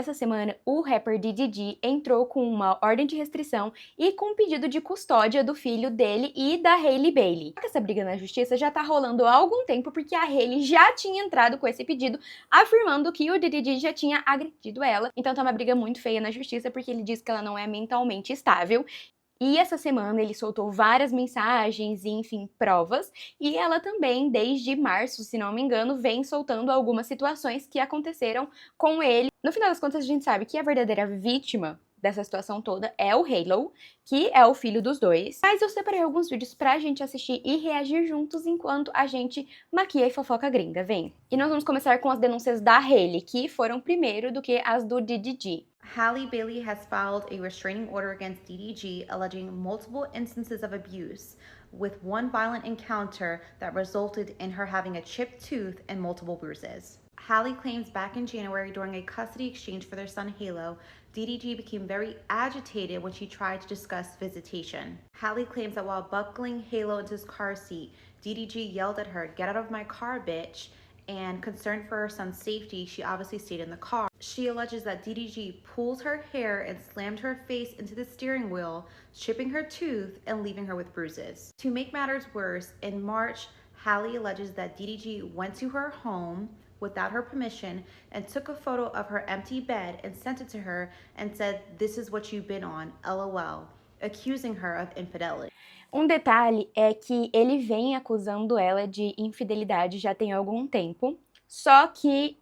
Essa semana, o rapper DDG entrou com uma ordem de restrição e com um pedido de custódia do filho dele e da Hailey Bailey. Essa briga na justiça já tá rolando há algum tempo porque a Hailey já tinha entrado com esse pedido, afirmando que o DDG já tinha agredido ela. Então tá uma briga muito feia na justiça porque ele diz que ela não é mentalmente estável. E essa semana ele soltou várias mensagens e, enfim, provas. E ela também, desde março, se não me engano, vem soltando algumas situações que aconteceram com ele. No final das contas, a gente sabe que a verdadeira vítima dessa situação toda é o Halo, que é o filho dos dois. Mas eu separei alguns vídeos pra gente assistir e reagir juntos enquanto a gente maquia e fofoca gringa, vem. E nós vamos começar com as denúncias da Hailey, que foram primeiro do que as do DDG. Hailey Bailey has filed a restraining order against DDG alleging multiple instances of abuse, with one violent encounter that resulted in her having a chipped tooth and multiple bruises. Hailey claims back in January during a custody exchange for their son Halo, DDG became very agitated when she tried to discuss visitation. Hailey claims that while buckling Halo into his car seat, DDG yelled at her, "Get out of my car, bitch," and concerned for her son's safety, she obviously stayed in the car. She alleges that DDG pulled her hair and slammed her face into the steering wheel, chipping her tooth and leaving her with bruises. To make matters worse, in March, Hailey alleges that DDG went to her home without her permission and took a photo of her empty bed and sent it to her and said, "This is what you've been on, LOL," accusing her of infidelity. Um detalhe é que ele vem acusando ela de infidelidade já tem algum tempo, só que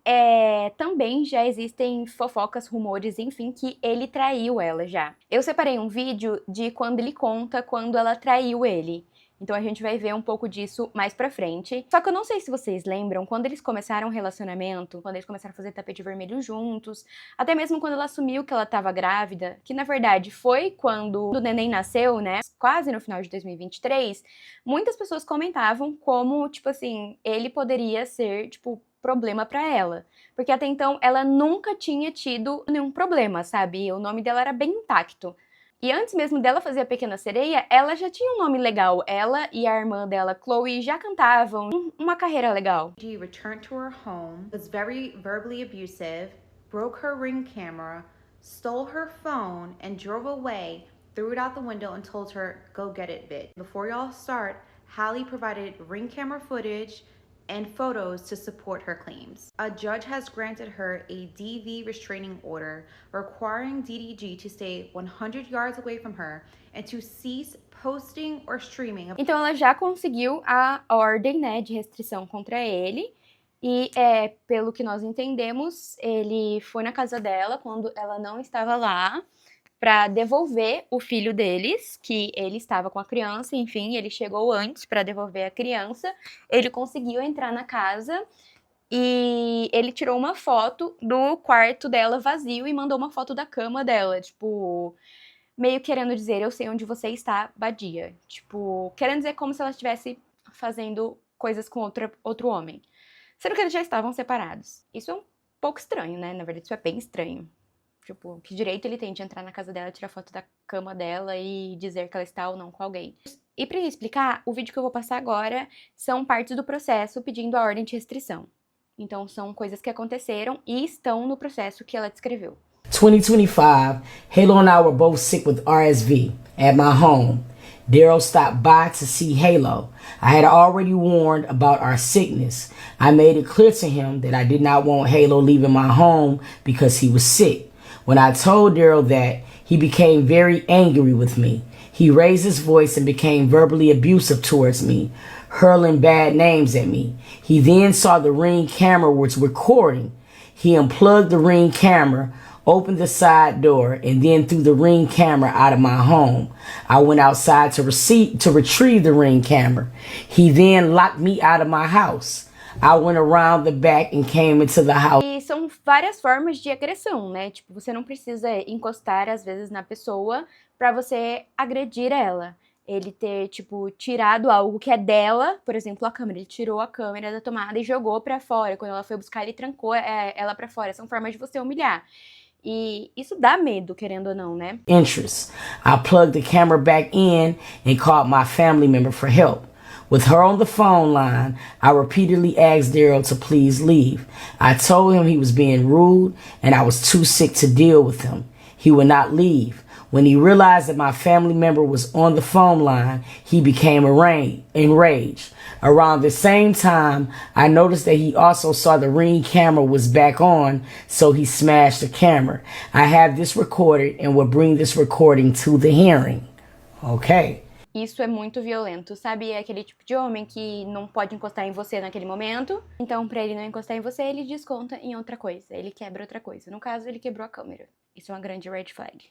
também já existem fofocas, rumores, enfim, que ele traiu ela já. Eu separei um vídeo de quando ele conta quando ela traiu ele. Então a gente vai ver um pouco disso mais pra frente. Só que eu não sei se vocês lembram, quando eles começaram o relacionamento, quando eles começaram a fazer tapete vermelho juntos, até mesmo quando ela assumiu que ela tava grávida, que na verdade foi quando o neném nasceu, né, quase no final de 2023, muitas pessoas comentavam como, tipo assim, ele poderia ser, tipo, problema pra ela. Porque até então ela nunca tinha tido nenhum problema, sabe? O nome dela era bem intacto. E antes mesmo dela fazer a Pequena Sereia, ela já tinha um nome legal. Ela e a irmã dela, Chloe, já cantavam uma carreira legal. She returned to her home, was very verbally abusive, broke her Ring camera, stole her phone, and drove away, threw it out the window and told her, "Go get it, bitch." Before y'all start, Hailey provided Ring camera footage and photos to support her claims. A judge has granted her a DV restraining order requiring DDG to stay 100 yards away from her and to cease posting or streaming. Então ela já conseguiu a ordem, né, de restrição contra ele. E pelo que nós entendemos, ele foi na casa dela quando ela não estava lá para devolver o filho deles, que ele estava com a criança, enfim, ele chegou antes para devolver a criança, ele conseguiu entrar na casa e ele tirou uma foto do quarto dela vazio e mandou uma foto da cama dela, tipo, meio querendo dizer, eu sei onde você está, Badia. Tipo, querendo dizer como se ela estivesse fazendo coisas com outro homem. Sendo que eles já estavam separados. Isso é um pouco estranho, né? Na verdade, isso é bem estranho. Tipo, que direito ele tem de entrar na casa dela, tirar foto da cama dela e dizer que ela está ou não com alguém. E pra explicar, o vídeo que eu vou passar agora são partes do processo pedindo a ordem de restrição. Então são coisas que aconteceram e estão no processo que ela descreveu. 2025, Halo and I were both sick with RSV at my home. Daryl stopped by to see Halo. I had already warned about our sickness. I made it clear to him that I did not want Halo leaving my home because he was sick. When I told Daryl that, he became very angry with me. He raised his voice and became verbally abusive towards me, hurling bad names at me. He then saw the Ring camera was recording. He unplugged the Ring camera, opened the side door, and then threw the Ring camera out of my home. I went outside to retrieve the Ring camera. He then locked me out of my house. I went around the back and came into the house. E são várias formas de agressão, né? Tipo, você não precisa encostar, às vezes, na pessoa pra você agredir ela. Ele ter, tipo, tirado algo que é dela, por exemplo, a câmera. Ele tirou a câmera da tomada e jogou pra fora. Quando ela foi buscar, ele trancou ela pra fora. São formas de você humilhar. E isso dá medo, querendo ou não, né? Interest. I plugged the camera back in and called my family member for help. With her on the phone line, I repeatedly asked Daryl to please leave. I told him he was being rude and I was too sick to deal with him. He would not leave. When he realized that my family member was on the phone line, he became enraged. Around the same time, I noticed that he also saw the Ring camera was back on, so he smashed the camera. I have this recorded and will bring this recording to the hearing. Okay. Isso é muito violento, sabe? É aquele tipo de homem que não pode encostar em você naquele momento. Então, pra ele não encostar em você, ele desconta em outra coisa. Ele quebra outra coisa. No caso, ele quebrou a câmera. Isso é uma grande red flag.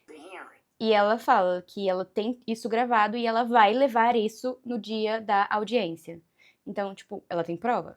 E ela fala que ela tem isso gravado e ela vai levar isso no dia da audiência. Então, tipo, ela tem prova.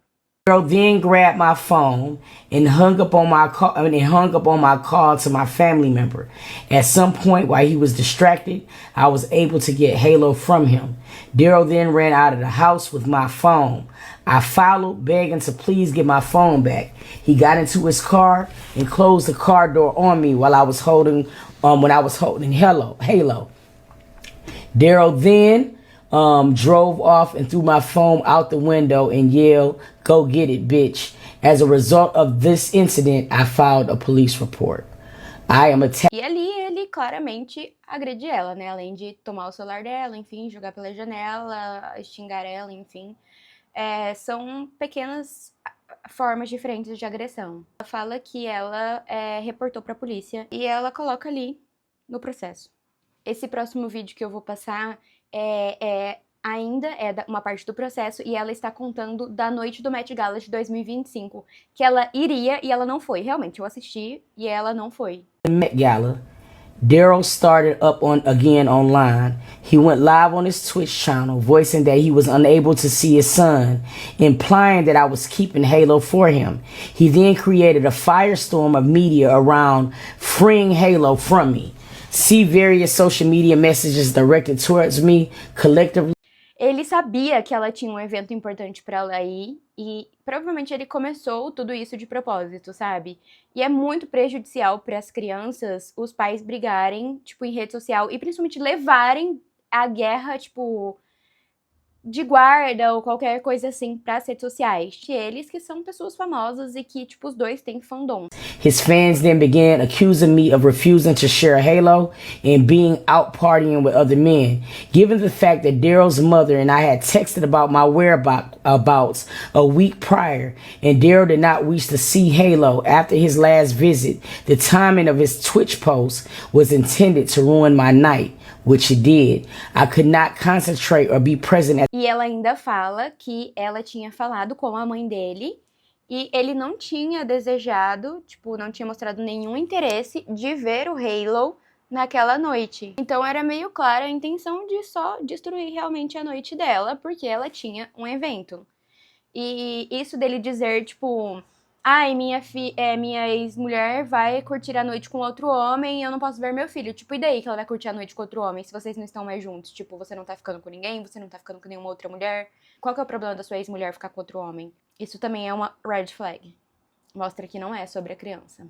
Daryl then grabbed my phone and hung up on my call to my family member. At some point, while he was distracted, I was able to get Halo from him. Daryl then ran out of the house with my phone. I followed, begging to please get my phone back. He got into his car and closed the car door on me while I was holding Halo. Daryl then drove off and threw my phone out the window and yelled, "Go get it, bitch." As a result of this incident, I filed a police report. E ali ele claramente agride ela, né? Além de tomar o celular dela, enfim, jogar pela janela, xingar ela, enfim. São pequenas formas diferentes de agressão. Ela fala que ela reportou pra polícia e ela coloca ali no processo. Esse próximo vídeo que eu vou passar ainda é uma parte do processo e ela está contando da noite do Met Gala de 2025, que ela iria e ela não foi. Realmente, eu assisti e ela não foi. Met Gala, Daryl started up again online. He went live on his Twitch channel, voicing that he was unable to see his son, implying that I was keeping Halo for him. He then created a firestorm of media around freeing Halo from me. See various social media messages directed towards me collectively. Ele sabia que ela tinha um evento importante pra ela ir e provavelmente ele começou tudo isso de propósito, sabe? E é muito prejudicial para as crianças os pais brigarem, tipo, em rede social e principalmente levarem a guerra, tipo, de guarda ou qualquer coisa assim para as redes sociais. Eles que são pessoas famosas e que, tipo, os dois têm fandom. His fans then began accusing me of refusing to share Halo and being out partying with other men. Given the fact that Daryl's mother and I had texted about my whereabouts a week prior, and Daryl did not wish to see Halo after his last visit, the timing of his Twitch post was intended to ruin my night, which it did. I could not concentrate or be present. E ela ainda fala que ela tinha falado com a mãe dele e ele não tinha desejado, tipo, não tinha mostrado nenhum interesse de ver o Halo naquela noite. Então era meio clara a intenção de só destruir realmente a noite dela, porque ela tinha um evento. E isso dele dizer, tipo, ai, minha ex-mulher vai curtir a noite com outro homem e eu não posso ver meu filho. Tipo, e daí que ela vai curtir a noite com outro homem se vocês não estão mais juntos? Tipo, você não tá ficando com ninguém, você não tá ficando com nenhuma outra mulher. Qual que é o problema da sua ex-mulher ficar com outro homem? Isso também é uma red flag. Mostra que não é sobre a criança.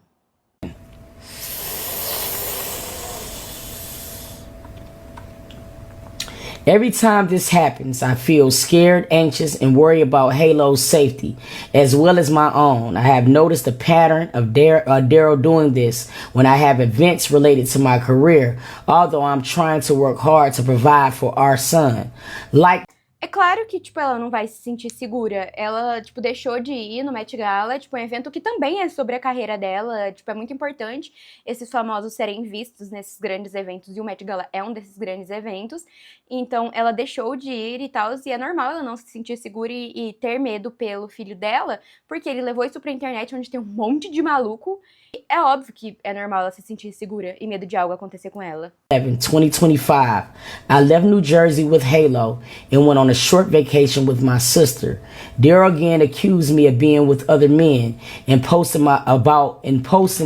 Every time this happens, I feel scared, anxious, and worry about Halo's safety, as well as my own. I have noticed a pattern of Daryl doing this when I have events related to my career, although I'm trying to work hard to provide for our son. É claro que, tipo, ela não vai se sentir segura. Ela, tipo, deixou de ir no Met Gala, tipo, um evento que também é sobre a carreira dela. Tipo, é muito importante esses famosos serem vistos nesses grandes eventos. E o Met Gala é um desses grandes eventos. Então, ela deixou de ir e tal. E é normal ela não se sentir segura e ter medo pelo filho dela. Porque ele levou isso pra internet, onde tem um monte de maluco. E é óbvio que é normal ela se sentir segura e medo de algo acontecer com ela. 2025, I left New Jersey with Halo and went on a short vacation with my sister. Daryl again accused me of being with other men and posting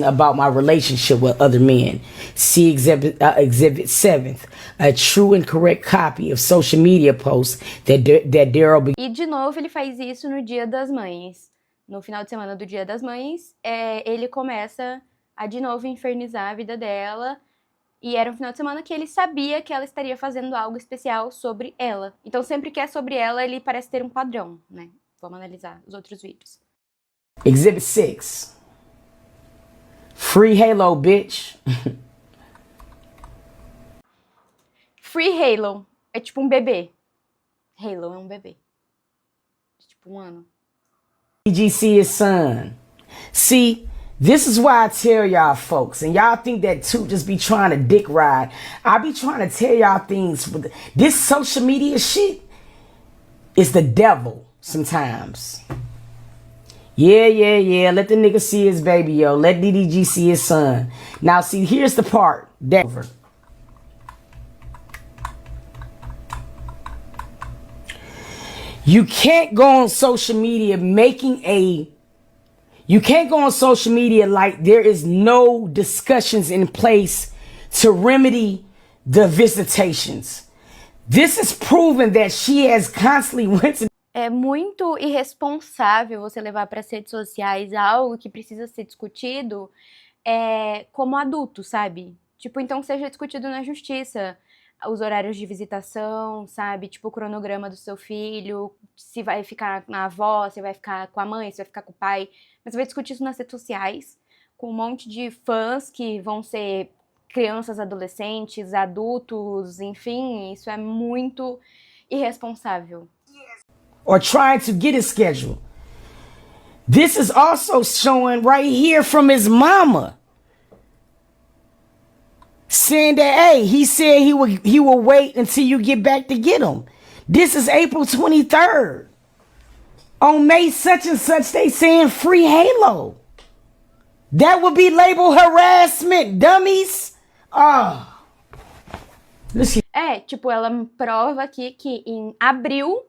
about my relationship with other men. See Exhibit 7th, a true and correct copy of social media posts that Daryl. E de novo ele faz isso no Dia das Mães. No final de semana do Dia das Mães, ele começa a de novo infernizar a vida dela E era um final de semana que ele sabia que ela estaria fazendo algo especial sobre ela. Então sempre que é sobre ela, ele parece ter um padrão, né? Vamos analisar os outros vídeos. Exhibit 6. Free Halo, bitch. Free Halo. É tipo um bebê. Halo é um bebê. Tipo 1 ano. DGC his son. See, this is why I tell y'all folks, and y'all think that too, just be trying to dick ride. I be trying to tell y'all things. This social media shit is the devil sometimes. Yeah. Let the nigga see his baby, yo. Let DDG see his son. Now, see, here's the part. Denver. You can't go on social media You can't go on social media like there is no discussions in place to remedy the visitations. This is proven that she has constantly went to... É muito irresponsável você levar para as redes sociais algo que precisa ser discutido como adulto, sabe? Tipo, então seja discutido na justiça. Os horários de visitação, sabe? Tipo, o cronograma do seu filho, se vai ficar na avó, se vai ficar com a mãe, se vai ficar com o pai. Mas você vai discutir isso nas redes sociais, com um monte de fãs que vão ser crianças, adolescentes, adultos, enfim, isso é muito irresponsável. Or trying to get a schedule. This is also showing right here from his mama. Saying that, hey, he said he will wait until you get back to get him. This is April 23rd. On May such and such, they saying free Halo. That would be labeled harassment, dummies. Tipo, ela prova aqui que em abril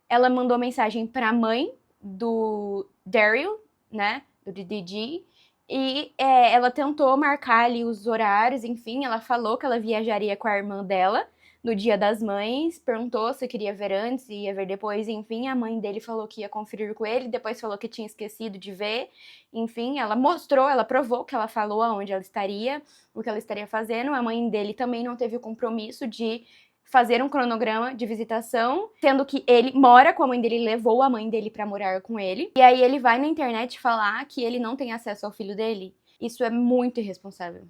ela mandou mensagem pra mãe do Daryl, né, do DDG, e ela tentou marcar ali os horários, enfim, ela falou que ela viajaria com a irmã dela no Dia das Mães, perguntou se queria ver antes e ia ver depois, enfim, a mãe dele falou que ia conferir com ele, depois falou que tinha esquecido de ver, enfim, ela provou que ela falou aonde ela estaria, o que ela estaria fazendo, a mãe dele também não teve o compromisso de fazer um cronograma de visitação, sendo que ele mora com a mãe dele, levou a mãe dele pra morar com ele, e aí ele vai na internet falar que ele não tem acesso ao filho dele. Isso é muito irresponsável.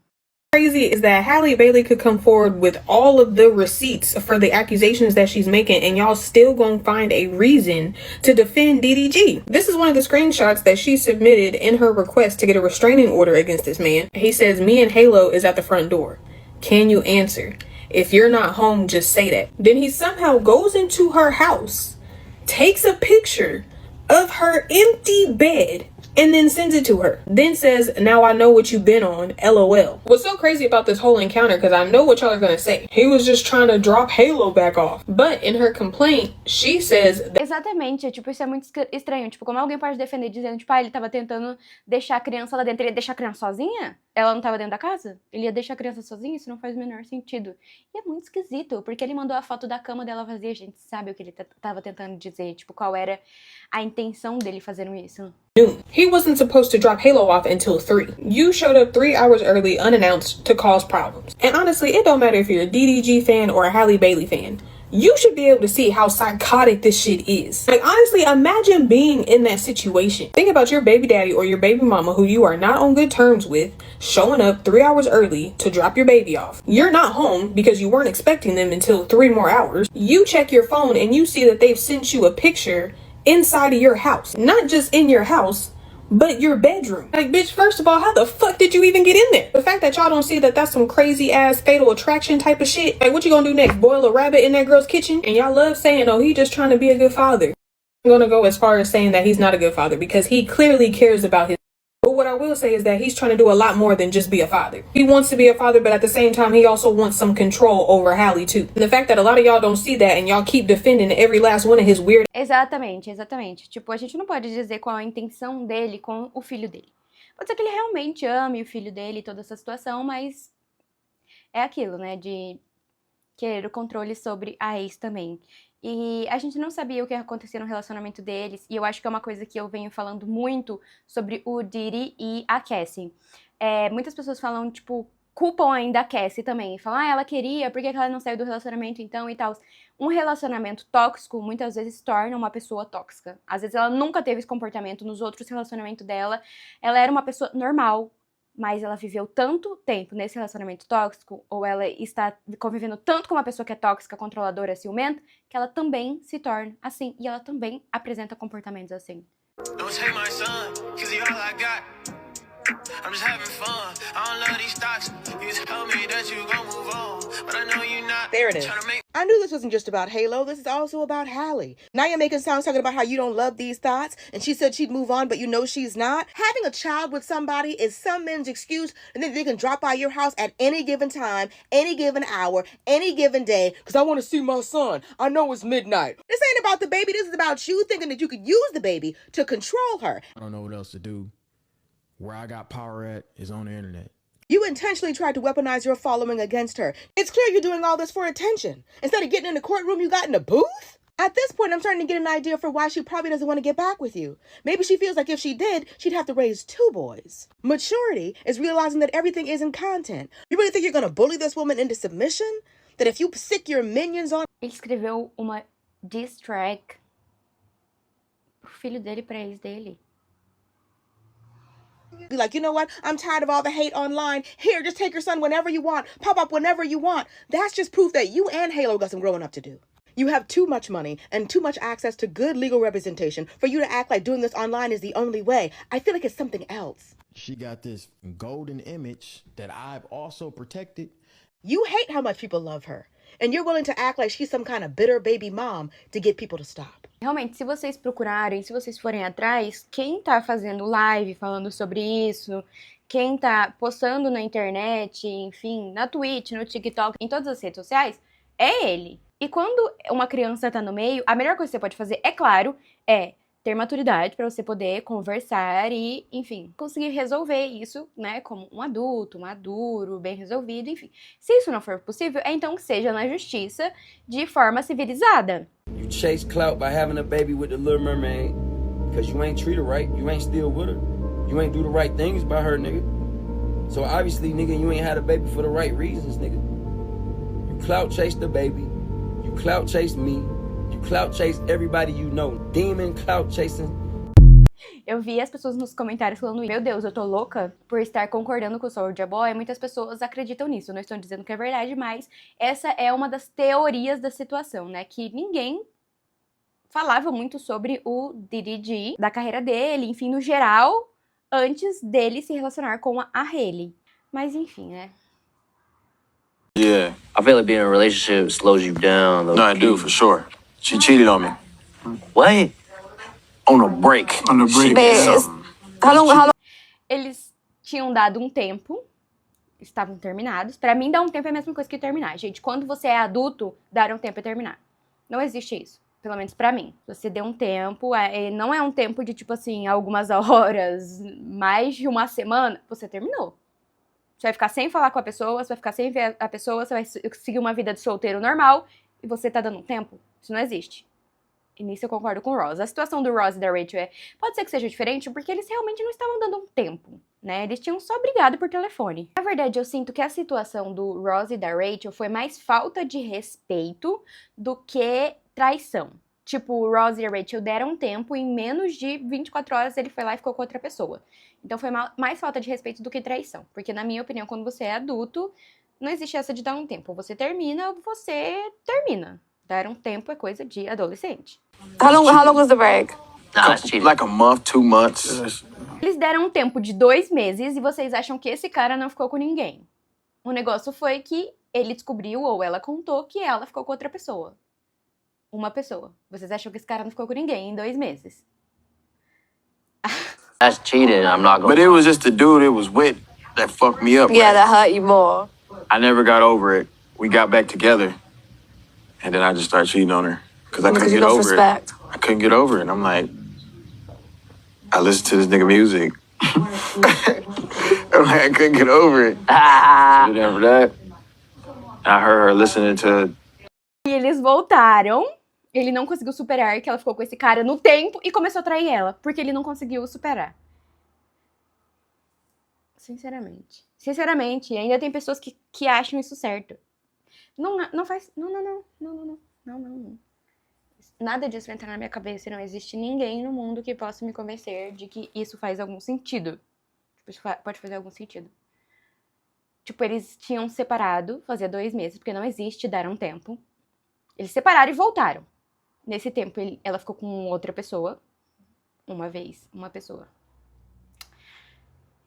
Crazy is that Halle Bailey could come forward with all of the receipts for the accusations that she's making, and y'all still gonna find a reason to defend DDG. This is one of the screenshots that she submitted in her request to get a restraining order against this man. He says, "Me and Halo is at the front door. Can you answer? If you're not home, just say that." Then he somehow goes into her house, takes a picture of her empty bed, and then sends it to her. Then says, "Now I know what you've been on, LOL." What's so crazy about this whole encounter, because I know what y'all are gonna say, he was just trying to drop Halo back off. But in her complaint, she says that... Exatamente, tipo, isso é muito estranho. Tipo, como alguém pode defender dizendo, tipo, ele tava tentando deixar a criança lá dentro. Ele ia deixar a criança sozinha? Ela não tava dentro da casa? Ele ia deixar a criança sozinha? Isso não faz o menor sentido. E é muito esquisito, porque ele mandou a foto da cama dela vazia. A gente sabe o que ele tava tentando dizer, tipo, qual era a intenção dele fazendo isso. He wasn't supposed to drop Halo off until 3. You showed up 3 hours early unannounced to cause problems. And honestly, it don't matter if you're a DDG fan or a Halle Bailey fan. You should be able to see how psychotic this shit is. Like, honestly, imagine being in that situation. Think about your baby daddy or your baby mama who you are not on good terms with showing up 3 hours early to drop your baby off. You're not home because you weren't expecting them until 3 more hours. You check your phone and you see that they've sent you a picture inside of your house. Not just in your house, but your bedroom. Like, bitch, first of all, how the fuck did you even get in there? The fact that y'all don't see that that's some crazy ass Fatal Attraction type of shit. Like, what you gonna do next? Boil a rabbit in that girl's kitchen? And y'all love saying, oh, he just trying to be a good father. I'm gonna go as far as saying that he's not a good father because he clearly cares about his... But what I will say is that he's trying to do a lot more than just be a father. He wants to be a father, but at the same time, he also wants some control over Halle too. And the fact that a lot of y'all don't see that and y'all keep defending every last one of his weird... Exatamente. Tipo, a gente não pode dizer qual a intenção dele com o filho dele. Pode ser que ele realmente ame o filho dele e toda essa situação, mas é aquilo, né, de querer o controle sobre a ex também. E a gente não sabia o que ia acontecer no relacionamento deles, e eu acho que é uma coisa que eu venho falando muito sobre o Diddy e a Cassie. Muitas pessoas falam, tipo, culpam ainda a Cassie também. Falam, ela queria, por que ela não saiu do relacionamento então e tal. Um relacionamento tóxico muitas vezes torna uma pessoa tóxica. Às vezes ela nunca teve esse comportamento nos outros relacionamentos dela. Ela era uma pessoa normal, mas ela viveu tanto tempo nesse relacionamento tóxico, ou ela está convivendo tanto com uma pessoa que é tóxica, controladora, ciumenta, que ela também se torna assim. E ela também apresenta comportamentos assim. Don't take my son, 'cause he all I got. I'm just having fun. I don't love these stocks. You tell me that you gon' move on, but I know you're not. There it is. Tryna make I knew this wasn't just about Halo. This is also about Hallie. Now you're making sounds talking about how you don't love these thoughts, and she said she'd move on, but you know she's not. Having a child with somebody is some men's excuse, and then they can drop by your house at any given time, any given hour, any given day, because I want to see my son. I know it's midnight. This ain't about the baby. This is about you thinking that you could use the baby to control her. I don't know what else to do. Where I got power at is on the internet. You intentionally tried to weaponize your following against her. It's clear you're doing all this for attention. Instead of getting in the courtroom, you got in a booth? At this point, I'm starting to get an idea for why she probably doesn't want to get back with you. Maybe she feels like if she did, she'd have to raise 2 boys. Maturity is realizing that everything isn't content. You really think you're going to bully this woman into submission? That if you sick your minions on... Ele escreveu uma diss track pro filho dele, pra ex dele. Be like, you know what? I'm tired of all the hate online. Here, just take your son whenever you want. Pop up whenever you want. That's just proof that you and Halo got some growing up to do. You have too much money and too much access to good legal representation for you to act like doing this online is the only way. I feel like it's something else. She got this golden image that I've also protected. You hate how much people love her. And you're willing to act like she's some kind of bitter baby mom to get people to stop. Realmente, se vocês procurarem, se vocês forem atrás, quem tá fazendo live falando sobre isso, quem tá postando na internet, enfim, na Twitch, no TikTok, em todas as redes sociais, é ele. E quando uma criança tá no meio, a melhor coisa que você pode fazer, é claro, é ter maturidade para você poder conversar e, enfim, conseguir resolver isso, né, como um adulto, maduro, bem resolvido, enfim. Se isso não for possível, é então que seja na justiça de forma civilizada. You chase clout by having a baby with the Little Mermaid because you ain't treat her right, you ain't still with her, you ain't do the right things by her, nigga. So obviously, nigga, you ain't had a baby for the right reasons, nigga. You clout chase the baby, you clout chase me, you clout chase everybody you know. Demon clout chasing. Eu vi as pessoas nos comentários falando, meu Deus, eu tô louca por estar concordando com o Soulja Boy. Muitas pessoas acreditam nisso, não estou dizendo que é verdade, mas essa é uma das teorias da situação, né? Que ninguém falava muito sobre o DDG, da carreira dele, enfim, no geral, antes dele se relacionar com a Hailey. Mas enfim, né? Yeah. I feel like being in a relationship slows you down. No, I do, for sure. She cheated on me. What? On a break. On a break. Eles tinham dado um tempo, estavam terminados. Pra mim, dar um tempo é a mesma coisa que terminar. Gente, quando você é adulto, dar um tempo é terminar. Não existe isso. Pelo menos pra mim. Você deu um tempo, não é um tempo de, tipo assim, algumas horas, mais de uma semana, você terminou. Você vai ficar sem falar com a pessoa, você vai ficar sem ver a pessoa, você vai seguir uma vida de solteiro normal, e você tá dando um tempo. Isso não existe. E nisso eu concordo com o Ross. A situação do Ross e da Rachel pode ser que seja diferente, porque eles realmente não estavam dando um tempo, né? Eles tinham só brigado por telefone. Na verdade, eu sinto que a situação do Ross e da Rachel foi mais falta de respeito do que traição. Tipo, o Ross e a Rachel deram um tempo e em menos de 24 horas ele foi lá e ficou com outra pessoa. Então foi mais falta de respeito do que traição. Porque, na minha opinião, quando você é adulto, não existe essa de dar um tempo. Você termina, você termina. Dar um tempo é coisa de adolescente. How long was the break? Nah, that's cheating. Like a month, 2 months. Eles deram um tempo de 2 meses e vocês acham que esse cara não ficou com ninguém. O negócio foi que ele descobriu, ou ela contou, que ela ficou com outra pessoa. Uma pessoa. Vocês acham que esse cara não ficou com ninguém em 2 meses. That's cheating. I'm not But going. it was just the dude it was with that fucked me up. Yeah, that hurt you more. I never got over it. We got back together. And then I just started cheating on her. Because I couldn't Because you get lost over respect. it. I couldn't get over it. And I'm like, I listened to this nigga music. I'm like, I couldn't get over it. Ah. And after that, I heard her listening to... E eles voltaram. Ele não conseguiu superar que ela ficou com esse cara no tempo e começou a trair ela. Porque ele não conseguiu superar. Sinceramente. Sinceramente, ainda tem pessoas que acham isso certo. Não faz... Não. Nada disso vai entrar na minha cabeça e não existe ninguém no mundo que possa me convencer de que isso faz algum sentido. Tipo, isso pode fazer algum sentido. Tipo, eles tinham separado, fazia 2 meses, porque não existe dar um tempo. Eles separaram e voltaram. Nesse tempo, ela ficou com outra pessoa. Uma pessoa.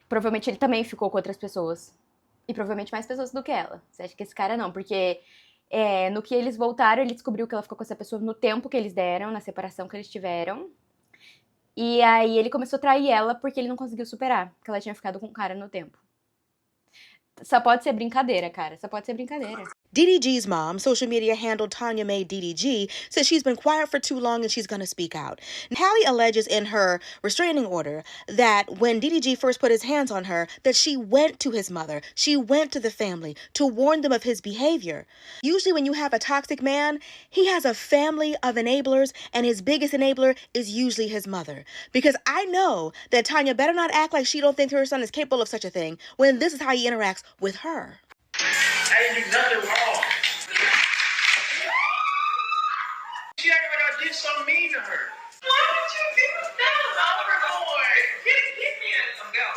Provavelmente ele também ficou com outras pessoas. E provavelmente mais pessoas do que ela. Você acha que esse cara não? Porque no que eles voltaram, ele descobriu que ela ficou com essa pessoa no tempo que eles deram, na separação que eles tiveram. E aí ele começou a trair ela porque ele não conseguiu superar. Porque ela tinha ficado com o cara no tempo. Só pode ser brincadeira, cara. Só pode ser brincadeira. DDG's mom, social media handle Tanya May DDG, says she's been quiet for too long and she's going to speak out. Hallie alleges in her restraining order that when DDG first put his hands on her, that she went to his mother, she went to the family to warn them of his behavior. Usually when you have a toxic man, he has a family of enablers, and his biggest enabler is usually his mother. Because I know that Tanya better not act like she don't think her son is capable of such a thing when this is how he interacts with her. I didn't do nothing wrong. She acted like I did something mean to her. Why would you do that, Oliver Boy? Get me in some go.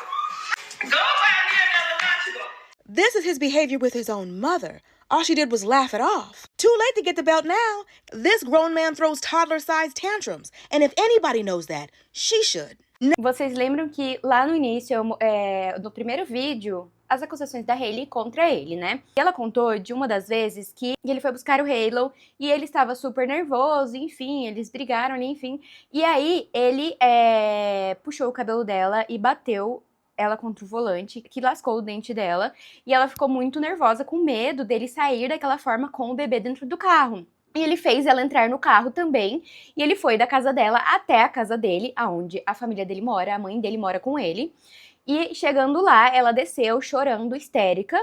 Go buy me another nacho. This is his behavior with his own mother. All she did was laugh it off. Too late to get the belt now. This grown man throws toddler-sized tantrums. And if anybody knows that, she should. Vocês lembram que lá no início, no primeiro vídeo, as acusações da Hailey contra ele, né? E ela contou de uma das vezes que ele foi buscar o Halo e ele estava super nervoso, enfim, eles brigaram ali, enfim. E aí ele puxou o cabelo dela e bateu ela contra o volante, que lascou o dente dela. E ela ficou muito nervosa, com medo dele sair daquela forma com o bebê dentro do carro. E ele fez ela entrar no carro também, e ele foi da casa dela até a casa dele, aonde a família dele mora, a mãe dele mora com ele. E chegando lá, ela desceu chorando, histérica,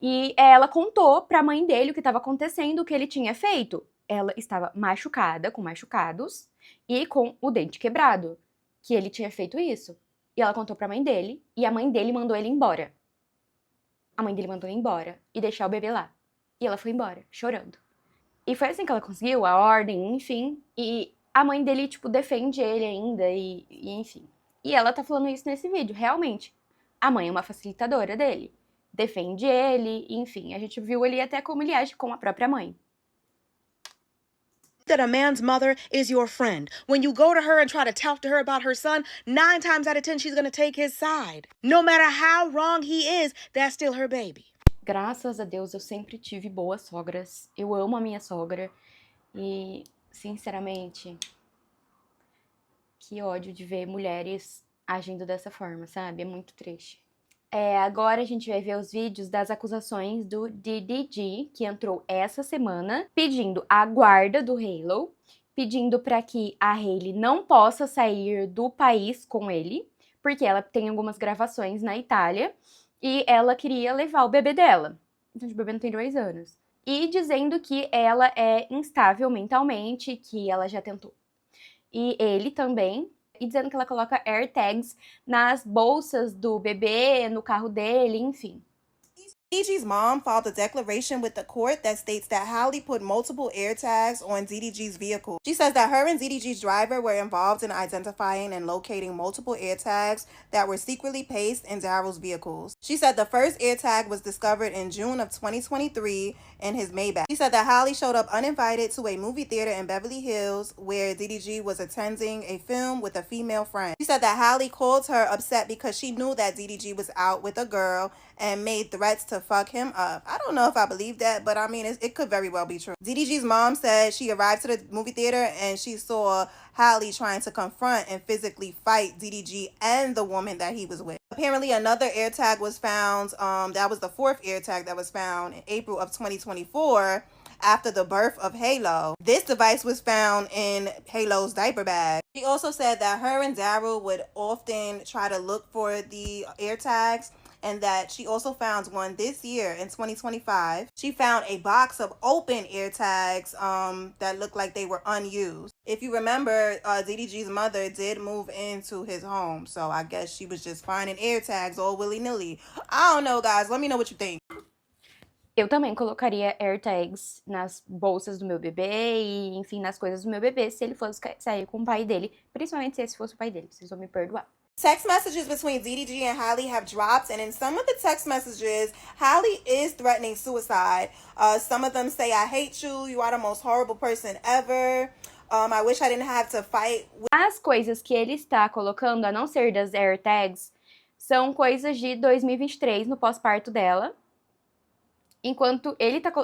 e ela contou pra mãe dele o que estava acontecendo, o que ele tinha feito. Ela estava machucada, com machucados, e com o dente quebrado, que ele tinha feito isso. E ela contou pra mãe dele, e a mãe dele mandou ele embora. A mãe dele mandou ele embora e deixar o bebê lá. E ela foi embora, chorando. E foi assim que ela conseguiu a ordem, enfim. E a mãe dele, tipo, defende ele ainda e enfim. E ela tá falando isso nesse vídeo, realmente. A mãe é uma facilitadora dele. Defende ele, enfim. A gente viu ali até como ele age com a própria mãe. That a man's mother is your friend. When you go to her and try to talk to her about her son, 9 times out of 10 she's gonna take his side. No matter how wrong he is, that's still her baby. Graças a Deus, eu sempre tive boas sogras. Eu amo a minha sogra. E, sinceramente, que ódio de ver mulheres agindo dessa forma, sabe? É muito triste. Agora a gente vai ver os vídeos das acusações do DDG, que entrou essa semana, pedindo a guarda do Halo, pedindo para que a Hailey não possa sair do país com ele, porque ela tem algumas gravações na Itália, e ela queria levar o bebê dela. Então, o bebê não tem 2 anos. E dizendo que ela é instável mentalmente, que ela já tentou. E ele também. E dizendo que ela coloca AirTags nas bolsas do bebê, no carro dele, enfim. DDG's mom filed a declaration with the court that states that Hallie put multiple AirTags on DDG's vehicle. She says that her and DDG's driver were involved in identifying and locating multiple AirTags that were secretly placed in Daryl's vehicles. She said the first AirTag was discovered in June of 2023 in his Maybach. She said that Hallie showed up uninvited to a movie theater in Beverly Hills where DDG was attending a film with a female friend. She said that Hallie called her upset because she knew that DDG was out with a girl and made threats to fuck him up. I don't know if I believe that, but I mean, it could very well be true. DDG's mom said she arrived to the movie theater and she saw Hallie trying to confront and physically fight DDG and the woman that he was with. Apparently, another AirTag was found. That was the 4th AirTag that was found in April of 2024 after the birth of Halo. This device was found in Halo's diaper bag. She also said that her and Daryl would often try to look for the AirTags and that she also found one this year in 2025. She found a box of open AirTags that looked like they were unused. If you remember, DDG's mother did move into his home, so I guess she was just finding AirTags all willy-nilly. I don't know, guys. Let me know what you think. Eu também colocaria AirTags nas bolsas do meu bebê e, enfim, nas coisas do meu bebê se ele fosse sair com o pai dele, principalmente se esse fosse o pai dele, vocês vão me perdoar. Text messages between DDG and Halle have dropped, and in some of the text messages, Halle is threatening suicide. Some of them say, "I hate you. You are the most horrible person ever. I wish I didn't have to fight." As coisas que ele está colocando, a não ser das AirTags, são coisas de 2023 no pós-parto dela, enquanto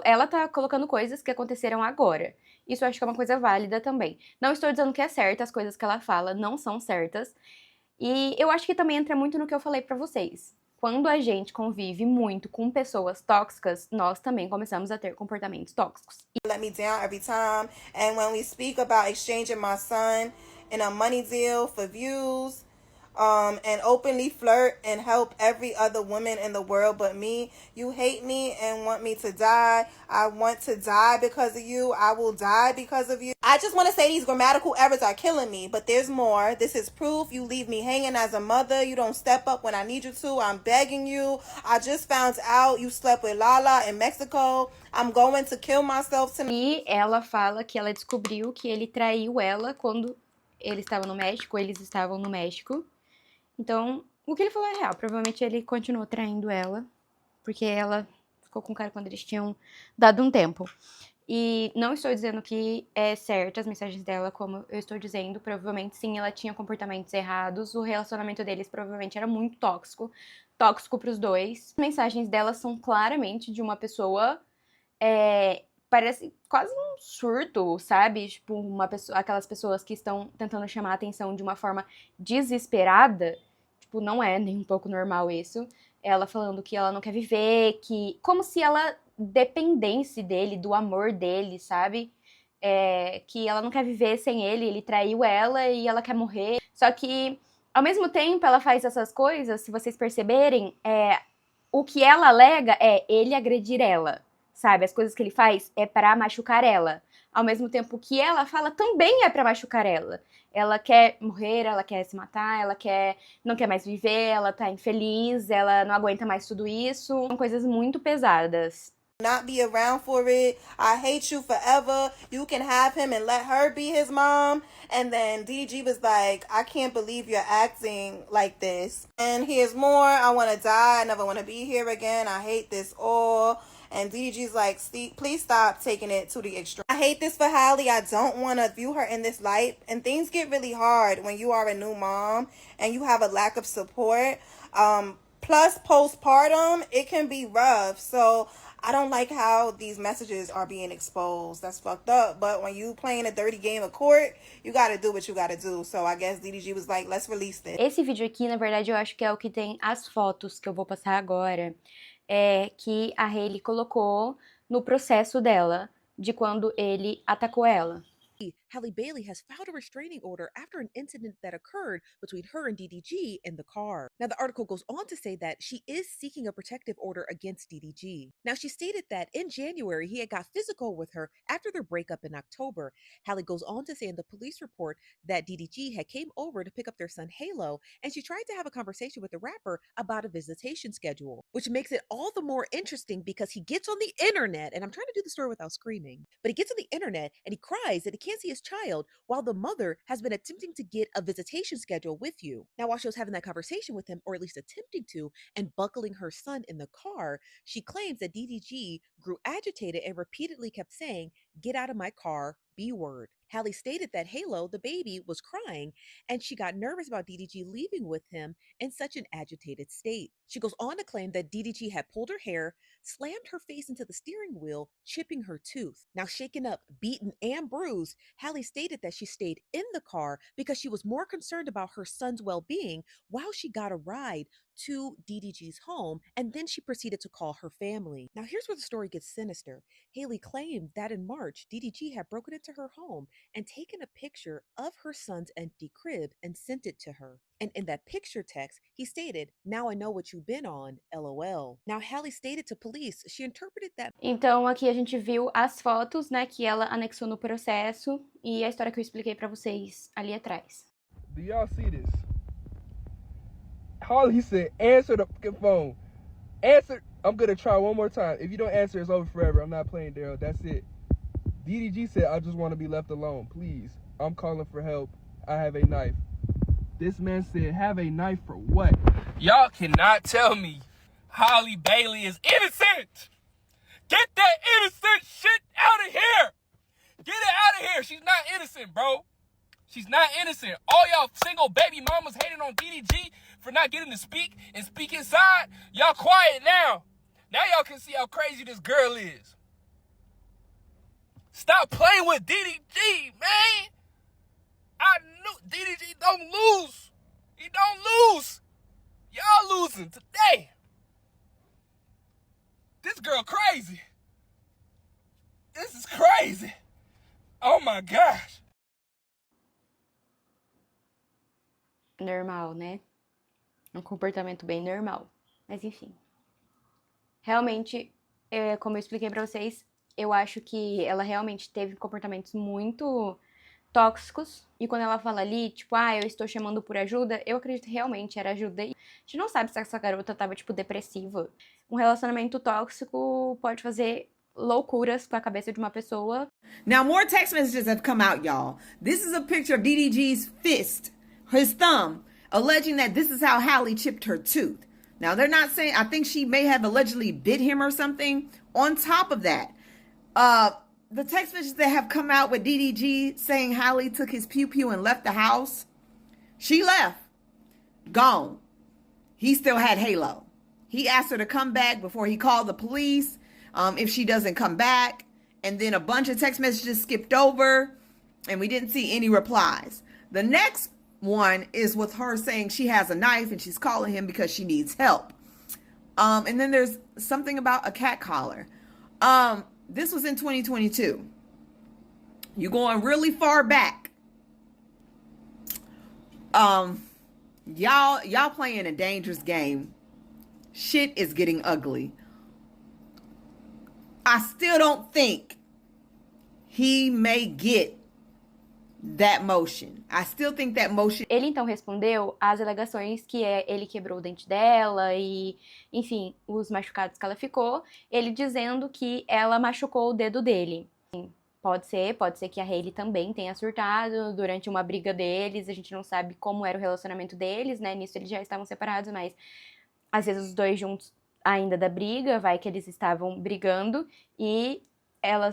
ela tá colocando coisas que aconteceram agora. Isso eu acho que é uma coisa válida também. Não estou dizendo que é certa, as coisas que ela fala não são certas. E eu acho que também entra muito no que eu falei pra vocês. Quando a gente convive muito com pessoas tóxicas, nós também começamos a ter comportamentos tóxicos. Let me down every time. And when we speak about exchanging my son in a money deal for views, and openly flirt and help every other woman in the world but me. You hate me and want me to die. I want to die because of you. I will die because of you. I just want to say these grammatical errors are killing me, but there's more. This is proof. You leave me hanging as a mother. You don't step up when I need you to. I'm begging you. I just found out you slept with Lala in Mexico. I'm going to kill myself tonight. E ela fala que ela descobriu que ele traiu ela quando ele estava no México, eles estavam no México. Então, o que ele falou é real. Provavelmente ele continuou traindo ela, porque ela ficou com o cara quando eles tinham dado um tempo. E não estou dizendo que é certo as mensagens dela, como eu estou dizendo. Provavelmente sim, ela tinha comportamentos errados. O relacionamento deles provavelmente era muito tóxico. Tóxico pros dois. As mensagens dela são claramente de uma pessoa... parece quase um surto, sabe? Tipo, aquelas pessoas que estão tentando chamar a atenção de uma forma desesperada. Tipo, não é nem um pouco normal isso. Ela falando que ela não quer viver, que... Como se ela dependesse dele, do amor dele, sabe? Que ela não quer viver sem ele traiu ela e ela quer morrer. Só que, ao mesmo tempo, ela faz essas coisas, se vocês perceberem, o que ela alega é ele agredir ela. Sabe, as coisas que ele faz é pra machucar ela. Ao mesmo tempo que ela fala também é pra machucar ela. Ela quer morrer, ela quer se matar, não quer mais viver, ela tá infeliz, ela não aguenta mais tudo isso. São coisas muito pesadas. Not be around for it. I hate you forever. You can have him and let her be his mom. And then DG was like, I can't believe you're acting like this. And here's more. I want to die. I never want to be here again. I hate this all. And DDG's like, please stop taking it to the extreme. I hate this for Halle. I don't want to view her in this light. And things get really hard when you are a new mom and you have a lack of support. Plus postpartum, it can be rough. So I don't like how these messages are being exposed. That's fucked up. But when you playing a dirty game of court, you gotta do what you gotta do. So I guess DDG was like, let's release this. Esse vídeo aqui, na verdade, eu acho que é o que tem as fotos que eu vou passar agora. Que a Hailey colocou no processo dela, de quando ele atacou ela. Halle Bailey has filed a restraining order after an incident that occurred between her and DDG in the car. Now, the article goes on to say that she is seeking a protective order against DDG. Now, she stated that in January, he had got physical with her after their breakup in October. Halle goes on to say in the police report that DDG had came over to pick up their son Halo, and she tried to have a conversation with the rapper about a visitation schedule, which makes it all the more interesting because he gets on the internet, and I'm trying to do the story without screaming, but he gets on the internet and he cries that he can't see his child while the mother has been attempting to get a visitation schedule with you. Now, while she was having that conversation with him, or at least attempting to, and buckling her son in the car, she claims that DDG grew agitated and repeatedly kept saying, "Get out of my car, B-word." Halle stated that Halo, the baby, was crying, and she got nervous about DDG leaving with him in such an agitated state. She goes on to claim that DDG had pulled her hair, slammed her face into the steering wheel, chipping her tooth. Now, shaken up, beaten, and bruised, Halle stated that she stayed in the car because she was more concerned about her son's well-being while she got a ride to DDG's home, and then she proceeded to call her family. Now, here's where the story gets sinister. Hailey claimed that in March, DDG had broken into her home and taken a picture of her son's empty crib and sent it to her. And in that picture text, he stated, "Now I know what you've been on, LOL." Now, Halle stated to police she interpreted that. Então, aqui a gente viu as fotos, né, que ela anexou no processo e a história que eu expliquei pra vocês ali atrás. Do y'all see this? Halle said, answer the fucking phone. Answer. I'm gonna try one more time. If you don't answer, it's over forever. I'm not playing, Daryl. That's it. DDG said, I just want to be left alone. Please. I'm calling for help. I have a knife. This man said, have a knife for what? Y'all cannot tell me Halle Bailey is innocent. Get that innocent shit out of here. Get it out of here. She's not innocent, bro. She's not innocent. All y'all single baby mamas hating on DDG for not getting to speak and speak inside. Y'all quiet now. Now y'all can see how crazy this girl is. Stop playing with DDG, man. I knew DDG don't lose. He don't lose. Y'all losing today. This girl crazy. This is crazy. Oh my gosh. Normal, né? Um comportamento bem normal. Mas enfim. Realmente, como eu expliquei pra vocês, eu acho que ela realmente teve comportamentos muito tóxicos. E quando ela fala ali, tipo, eu estou chamando por ajuda, eu acredito que realmente era ajuda. E a gente não sabe se essa garota tava, tipo, depressiva. Um relacionamento tóxico pode fazer loucuras com a cabeça de uma pessoa. Now, more text messages have come out, y'all. This is a picture of DDG's fist, his thumb, alleging that this is how Halle chipped her tooth. Now, they're not saying, I think she may have allegedly bit him or something. On top of that, the text messages that have come out with DDG saying Halle took his pew-pew and left the house. She left. Gone. He still had Halo. He asked her to come back before he called the police. If she doesn't come back. And then a bunch of text messages skipped over. And we didn't see any replies. The next one is with her saying she has a knife and she's calling him because she needs help. And then there's something about a cat collar. This was in 2022. You're going really far back. Y'all playing a dangerous game. Shit is getting ugly. I still don't think he may get that motion. I still think that motion. Ele então respondeu às alegações que ele quebrou o dente dela e, enfim, os machucados que ela ficou. Ele dizendo que ela machucou o dedo dele. Pode ser que a Hailey também tenha surtado durante uma briga deles. A gente não sabe como era o relacionamento deles, né? Nisso eles já estavam separados, mas às vezes os dois juntos ainda da briga, vai que eles estavam brigando e ela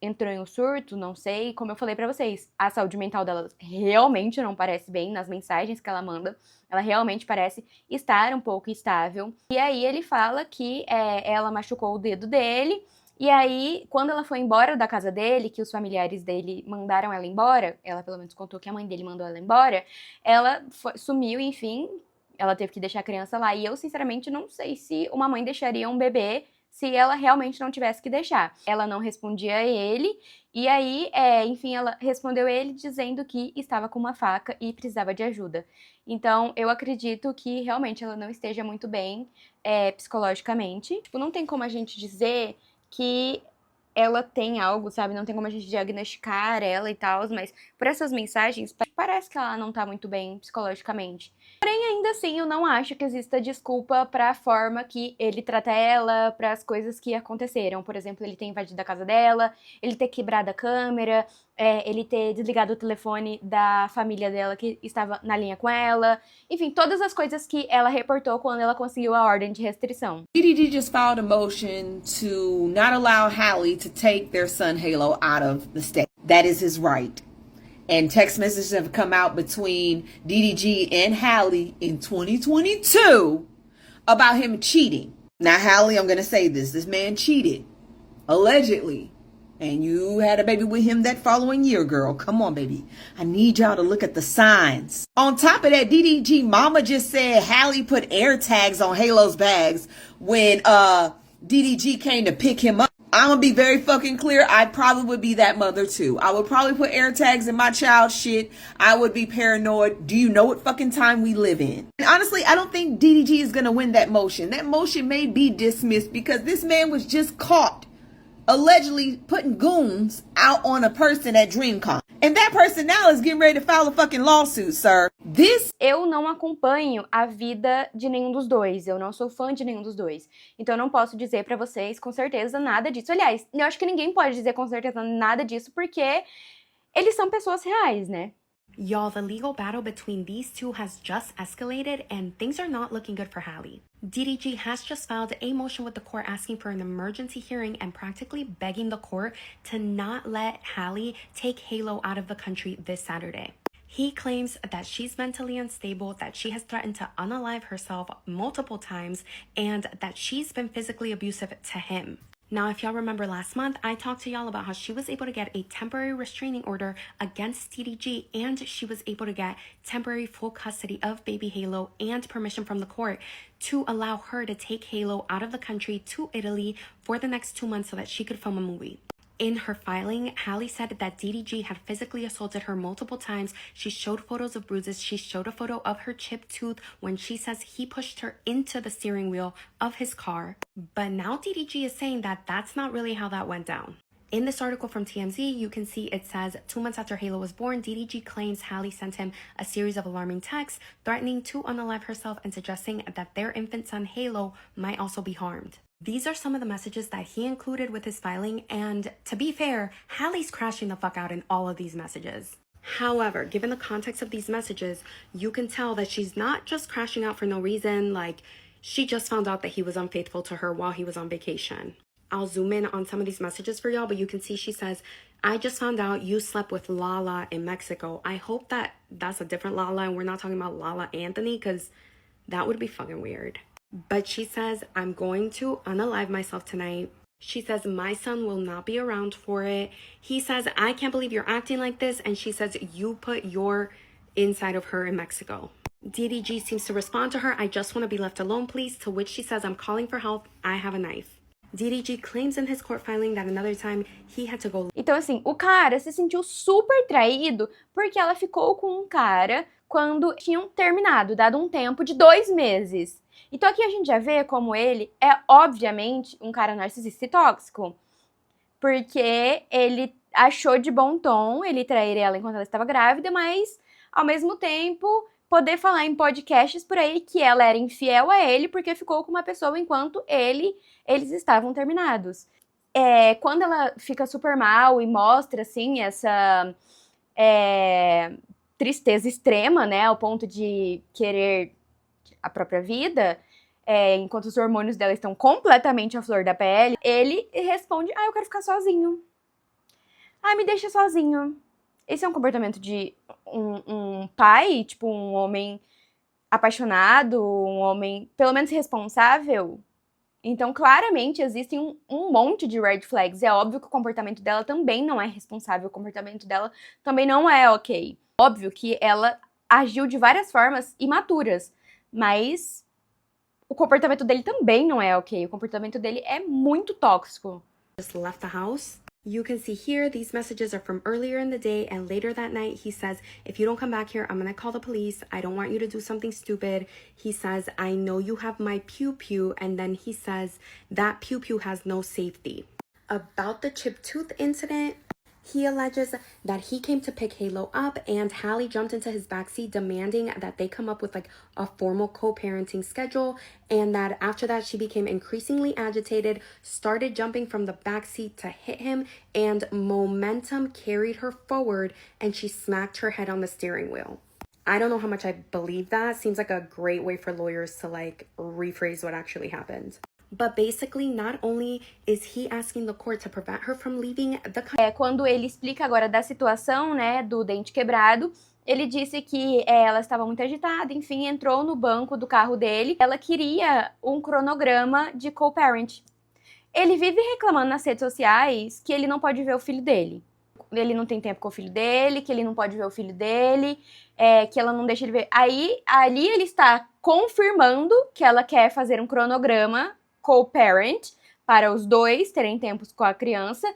entrou em um surto, não sei. Como eu falei pra vocês, a saúde mental dela realmente não parece bem nas mensagens que ela manda. Ela realmente parece estar um pouco instável. E aí ele fala que ela machucou o dedo dele. E aí, quando ela foi embora da casa dele, que os familiares dele mandaram ela embora, ela pelo menos contou que a mãe dele mandou ela embora, ela sumiu, enfim, ela teve que deixar a criança lá. E eu, sinceramente, não sei se uma mãe deixaria um bebê se ela realmente não tivesse que deixar. Ela não respondia a ele, e aí, enfim, ela respondeu ele dizendo que estava com uma faca e precisava de ajuda. Então, eu acredito que realmente ela não esteja muito bem psicologicamente. Tipo, não tem como a gente dizer que ela tem algo, sabe? Não tem como a gente diagnosticar ela e tal, mas por essas mensagens, parece que ela não tá muito bem psicologicamente. Porém, ainda assim, eu não acho que exista desculpa pra forma que ele trata ela, pras coisas que aconteceram. Por exemplo, ele ter invadido a casa dela, ele ter quebrado a câmera, ele ter desligado o telefone da família dela que estava na linha com ela. Enfim, todas as coisas que ela reportou quando ela conseguiu a ordem de restrição. DDG just filed a motion to not allow Halle to take their son Halo out of the state. That is his right. And text messages have come out between DDG and Halle in 2022 about him cheating. Now, Halle, I'm going to say this. This man cheated, allegedly. And you had a baby with him that following year, girl. Come on, baby. I need y'all to look at the signs. On top of that, DDG mama just said Halle put air tags on Halo's bags when DDG came to pick him up. I'm gonna be very fucking clear. I probably would be that mother too. I would probably put air tags in my child's shit. I would be paranoid. Do you know what fucking time we live in? And honestly, I don't think DDG is gonna win that motion. That motion may be dismissed because this man was just caught allegedly putting goons out on a person at DreamCon. And that person now is getting ready to file a fucking lawsuit, sir. Eu não acompanho a vida de nenhum dos dois. Eu não sou fã de nenhum dos dois. Então eu não posso dizer pra vocês com certeza nada disso. Aliás, eu acho que ninguém pode dizer com certeza nada disso porque eles são pessoas reais, né? Y'all, the legal battle between these two has just escalated and things are not looking good for Halle. DDG has just filed a motion with the court asking for an emergency hearing and practically begging the court to not let Halle take Halo out of the country this Saturday. He claims that she's mentally unstable, that she has threatened to unalive herself multiple times, and that she's been physically abusive to him. Now, if y'all remember last month, I talked to y'all about how she was able to get a temporary restraining order against DDG, and she was able to get temporary full custody of baby Halo and permission from the court to allow her to take Halo out of the country to Italy for the next 2 months so that she could film a movie. In her filing, Halle said that DDG had physically assaulted her multiple times. She showed photos of bruises. She showed a photo of her chipped tooth when she says he pushed her into the steering wheel of his car. But now DDG is saying that that's not really how that went down. In this article from TMZ, you can see it says 2 months after Halo was born, DDG claims Halle sent him a series of alarming texts threatening to unalive herself and suggesting that their infant son Halo might also be harmed. These are some of the messages that he included with his filing, and to be fair, Halle's crashing the fuck out in all of these messages. However, given the context of these messages, you can tell that she's not just crashing out for no reason, like she just found out that he was unfaithful to her while he was on vacation. I'll zoom in on some of these messages for y'all, but you can see she says, I just found out you slept with Lala in Mexico. I hope that that's a different Lala and we're not talking about Lala Anthony, because that would be fucking weird. But she says, I'm going to unalive myself tonight. She says, my son will not be around for it. He says, I can't believe you're acting like this. And she says, you put your inside of her in Mexico. DDG seems to respond to her, I just want to be left alone, please. To which she says, I'm calling for help. I have a knife. DDG claims in his court filing that another time he had to go. Então, assim, o cara se sentiu super traído porque ela ficou com um cara quando tinham terminado, dado um tempo de 2 meses. Então aqui a gente já vê como ele é, obviamente, um cara narcisista e tóxico. Porque ele achou de bom tom ele trair ela enquanto ela estava grávida, mas, ao mesmo tempo, poder falar em podcasts por aí que ela era infiel a ele porque ficou com uma pessoa enquanto eles estavam terminados. Quando ela fica super mal e mostra, assim, essa tristeza extrema, né, ao ponto de querer a própria vida, enquanto os hormônios dela estão completamente à flor da pele, ele responde, eu quero ficar sozinho. Me deixa sozinho. Esse é um comportamento de um pai, tipo, um homem apaixonado, um homem, pelo menos, responsável. Então, claramente, existem um monte de red flags. É óbvio que o comportamento dela também não é responsável, o comportamento dela também não é ok. Óbvio que ela agiu de várias formas imaturas, mas o comportamento dele também não é ok. O comportamento dele é muito tóxico. Just left the house. You can see here, these messages are from earlier in the day, and later that night he says, if you don't come back here, I'm gonna call the police. I don't want you to do something stupid. He says, I know you have my pew-pew, and then he says that pew-pew has no safety. About the chipped tooth incident, he alleges that he came to pick Halo up and Halle jumped into his backseat demanding that they come up with like a formal co-parenting schedule, and that after that she became increasingly agitated, started jumping from the backseat to hit him, and momentum carried her forward and she smacked her head on the steering wheel. I don't know how much I believe that. Seems like a great way for lawyers to like rephrase what actually happened. But basically, not only is he asking the court to prevent her from leaving the country. Quando ele explica agora da situação, né, do dente quebrado, ele disse que ela estava muito agitada, enfim, entrou no banco do carro dele. Ela queria um cronograma de co-parent. Ele vive reclamando nas redes sociais que ele não pode ver o filho dele. Ele não tem tempo com o filho dele, que ele não pode ver o filho dele, que ela não deixa ele ver. Aí, ali ele está confirmando que ela quer fazer um cronograma co-parent para os dois terem tempos com a criança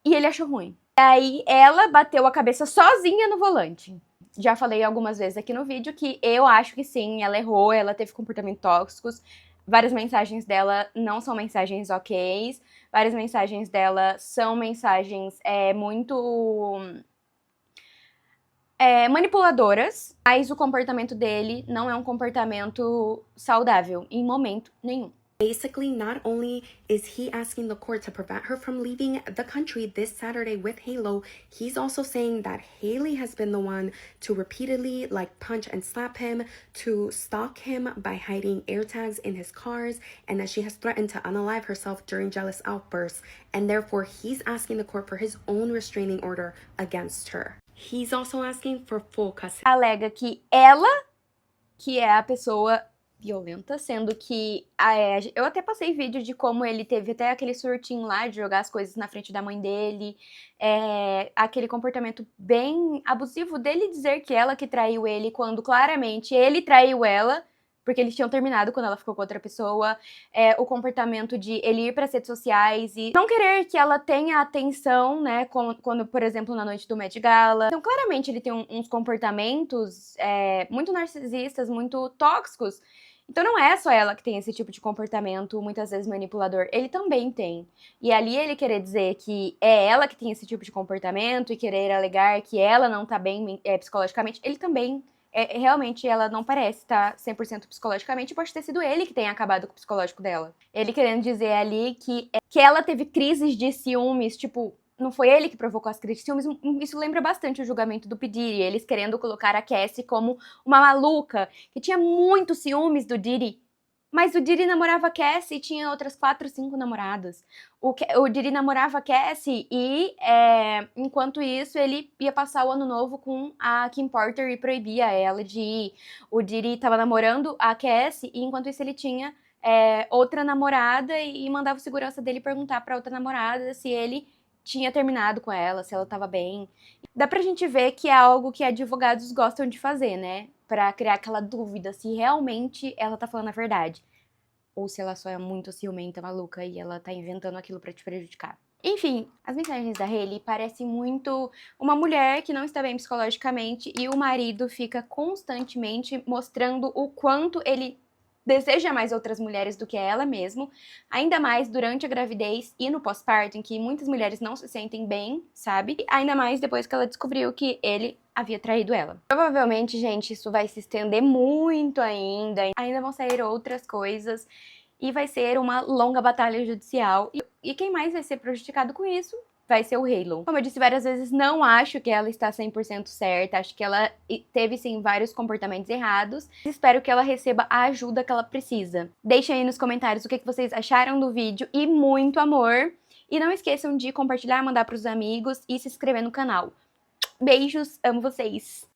e ele achou ruim. E aí ela bateu a cabeça sozinha no volante. Já falei algumas vezes aqui no vídeo que eu acho que sim, ela errou, ela teve comportamentos tóxicos. Várias mensagens dela não são mensagens ok. Várias mensagens dela são mensagens muito manipuladoras. Mas o comportamento dele não é um comportamento saudável em momento nenhum. Basically, not only is he asking the court to prevent her from leaving the country this Saturday with Halo, he's also saying that Haley has been the one to repeatedly punch and slap him, to stalk him by hiding AirTags in his cars, and that she has threatened to unalive herself during jealous outbursts, and therefore he's asking the court for his own restraining order against her. He's also asking for full custody. Alega que ela, que é a pessoa violenta, sendo que eu até passei vídeo de como ele teve até aquele surtinho lá de jogar as coisas na frente da mãe dele, aquele comportamento bem abusivo dele dizer que ela que traiu ele, quando claramente ele traiu ela, porque eles tinham terminado quando ela ficou com outra pessoa, o comportamento de ele ir para as redes sociais e não querer que ela tenha atenção, né, quando, por exemplo, na noite do Met Gala. Então, claramente, ele tem uns comportamentos muito narcisistas, muito tóxicos. Então não é só ela que tem esse tipo de comportamento, muitas vezes manipulador, ele também tem. E ali ele querer dizer que é ela que tem esse tipo de comportamento e querer alegar que ela não tá bem psicologicamente, ele também, realmente ela não parece estar 100% psicologicamente, pode ter sido ele que tenha acabado com o psicológico dela. Ele querendo dizer ali que ela teve crises de ciúmes, tipo, não foi ele que provocou as crises de ciúmes. Isso lembra bastante o julgamento do P. Diddy, eles querendo colocar a Cassie como uma maluca, que tinha muitos ciúmes do Diddy. Mas o Diddy namorava a Cassie e tinha outras 4, 5 namoradas. O Diddy namorava a Cassie e, enquanto isso, ele ia passar o ano novo com a Kim Porter e proibia ela de ir. O Diddy tava namorando a Cassie e, enquanto isso, ele tinha outra namorada e mandava o segurança dele perguntar pra outra namorada se ele tinha terminado com ela, se ela tava bem. Dá pra gente ver que é algo que advogados gostam de fazer, né? Pra criar aquela dúvida se realmente ela tá falando a verdade. Ou se ela só é muito ciumenta, maluca, e ela tá inventando aquilo pra te prejudicar. Enfim, as mensagens da Haley parecem muito uma mulher que não está bem psicologicamente e o marido fica constantemente mostrando o quanto ele deseja mais outras mulheres do que ela mesmo, ainda mais durante a gravidez e no pós-parto, em que muitas mulheres não se sentem bem, sabe? Ainda mais depois que ela descobriu que ele havia traído ela. Provavelmente, gente, isso vai se estender muito ainda vão sair outras coisas e vai ser uma longa batalha judicial. E quem mais vai ser prejudicado com isso vai ser o Halo. Como eu disse várias vezes, não acho que ela está 100% certa, acho que ela teve sim vários comportamentos errados. Espero que ela receba a ajuda que ela precisa. Deixem aí nos comentários o que vocês acharam do vídeo e muito amor. E não esqueçam de compartilhar, mandar para os amigos e se inscrever no canal. Beijos, amo vocês!